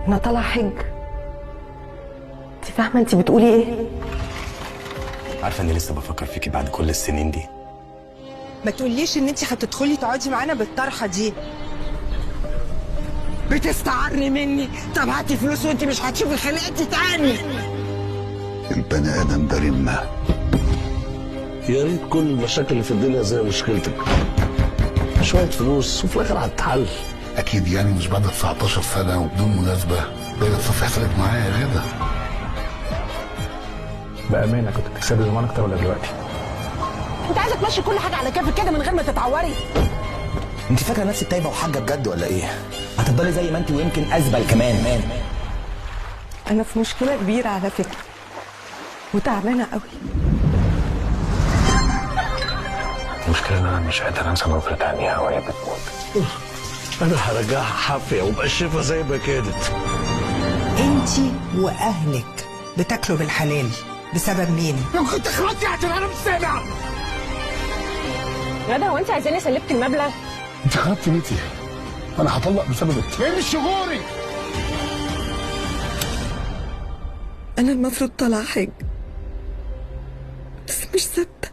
انا طالعه حج. انت فاهمه انت بتقولي ايه؟ عارفه اني لسه بفكر فيكي بعد كل السنين دي. ما تقوليش ان انت هتدخلي تقعدي معانا بالطرحه دي. بتستعرني مني؟ طب هاتي فلوس وانت مش هتشوفي خلقتي تاني. البني ادم ده رمه. يا ريت كل المشاكل اللي في الدنيا زي مشكلتك، شويه فلوس وفي الاخر هتتحل. اكيد يعني مش بعد 19 سنه وبدون مناسبه باقي تصفي حسابك معايا يا غدا. بامانه كنت بتكسبي زمان اكتر ولا دلوقتي؟ انت عايزه تمشي كل حاجه على كيفك كده من غير ما تتعوري. انت فاكره نفسك تايبه وحاجه بجد ولا ايه؟ هتفضلي زي ما انت ويمكن ازبل كمان. انا في مشكله كبيره على فكره وتعبانه قوي. المشكله ان انا مش قادر انسى نظره عينيها وهي بتموت. انا هرجعها حافيه ومقشفه زي ما كانت. انت واهلك بتاكلوا بالحلال بسبب مين؟ لو كنت خلاص عشان انا مش سامع. غدا، هو انت عايزاني اسلفك المبلغ؟ انت خربت بيتي، انا هطلق بسببك. ايه مش شغوري؟ انا المفروض طالعه حج بس مش ثابته.